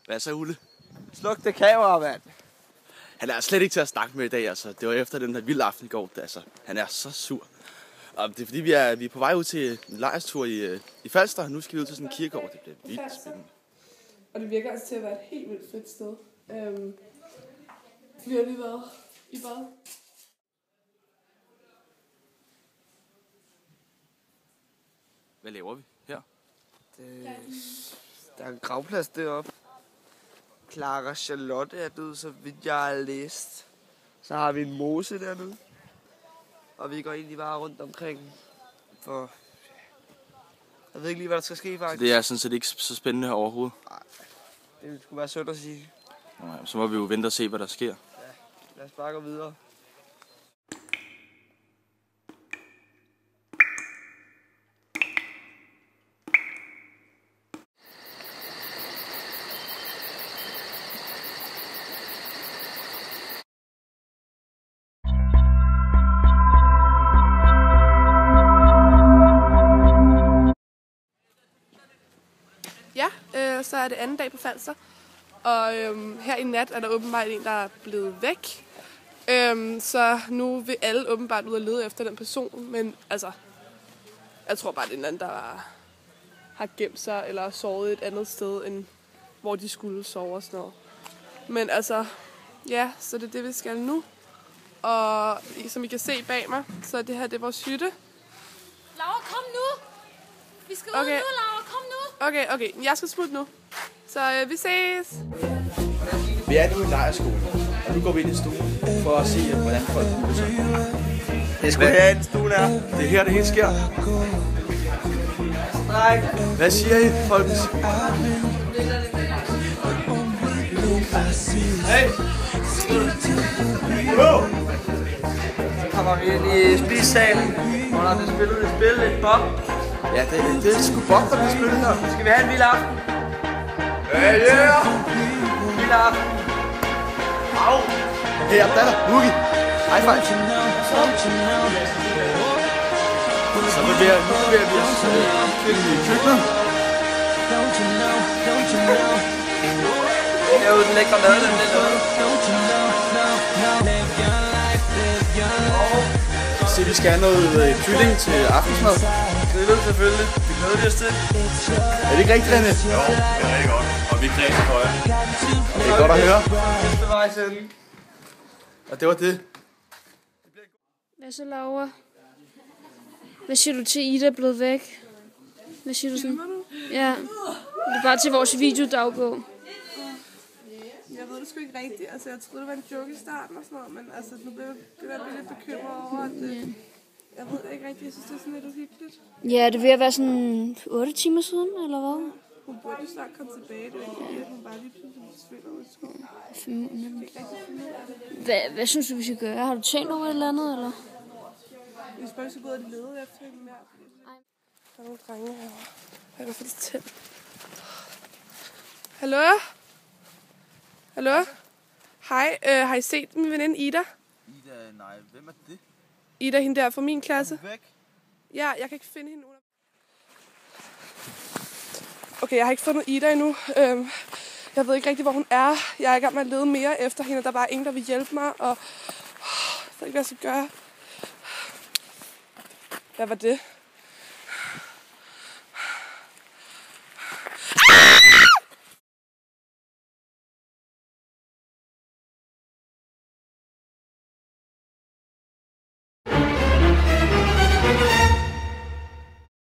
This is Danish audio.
Hvad så, Ulle? Sluk det kamera, mand. Han er slet ikke til at snakke med i dag, altså. Det var efter den der vilde aften i går, altså. Han er så sur. Og det er fordi, vi er på vej ud til en lejrstur i Falster. Nu skal vi ud til sådan en kirkegård. Det bliver vildt spændende. Og det virker altså til at være et helt vildt fedt sted. Vi har lige været i bad. Hvad laver vi her? Der er en gravplads deroppe. Clara Charlotte er død, så vidt jeg har læst. Så har vi en mose dernede. Og vi går egentlig bare rundt omkring. For jeg ved ikke lige, hvad der skal ske, faktisk. Så det er sådan set ikke så spændende overhovedet? Nej, det skulle være sødt at sige. Nej, så må vi jo vente og se, hvad der sker. Ja, lad os bare gå videre. Så er det anden dag på Falster, og her i nat er der åbenbart en, der er blevet væk. Så nu vil alle åbenbart ud og lede efter den person, men altså, jeg tror bare, det er en anden, der har gemt sig eller sovet et andet sted, end hvor de skulle sove og sådan noget. Men altså, ja, så det er det, vi skal nu. Og som I kan se bag mig, så det her, det er vores hytte. Laura, kom nu! Vi skal ud nu, Laura, kom nu! Okay, jeg skal smutte nu. Så vi ses! Vi er nu i lejrskolen, og nu går vi ind i stuen for at se, hvordan folk bor sig. Det skulle herinde, stuen er. Det er her, det hele sker. Hvad siger I, folkens? Hey! Så kommer vi ind i spisesalen, hvor der bliver spillet et spil, et bob. Ja, det er sgu Bob, der bliver spillet her. Skal vi have en vild aften? Yeah! Vild aften. Au! Hey, Abdallah, Mugi. High five. Så bevæger vi os ind i køkkenet. Herude den lækre mad, den lidt noget. Se, vi skal have noget kylling til aftensmad. Grillet selvfølgelig. Det glæder vi os til. Er det ikke rigtigt, René? Jo, det er rigtig godt. Og vi kræser høje. Det er godt at høre. Næste vej sende. Og det var det. Hvad så, Laura? Hvad siger du til Ida er blevet væk? Hvad siger du sådan? Ja, det er bare til vores videodagbog. Jeg ved det sgu ikke rigtigt. Altså, jeg troede, det var en joke i starten og sådan noget, men altså, nu blev jeg lidt bekymret over, at jeg ved det ikke rigtigt. Jeg synes, det er sådan lidt uhyggeligt. Ja, det vil være sådan 8 timer siden, eller hvad? Hun burde snart komme tilbage. Det er ikke fordi, at hun bare lige pludselig forsvinder ud i skoven. Hvad synes du, vi skal gøre? Har du tænkt over et eller andet, eller? Vi skal bare gå ud og lede efter hende mere. Der er nogle drenge herovre. Jeg kan få det til. Hallo? Hallo? Hej, har I set min veninde Ida? Ida, nej, hvem er det? Ida, hende der fra min klasse. Væk. Ja, jeg kan ikke finde hende under. Okay, jeg har ikke fundet Ida endnu. Jeg ved ikke rigtig, hvor hun er. Jeg er i gang med at lede mere efter hende. Der er bare ingen, der vil hjælpe mig, og jeg ved ikke, hvad jeg skal gøre. Hvad var det?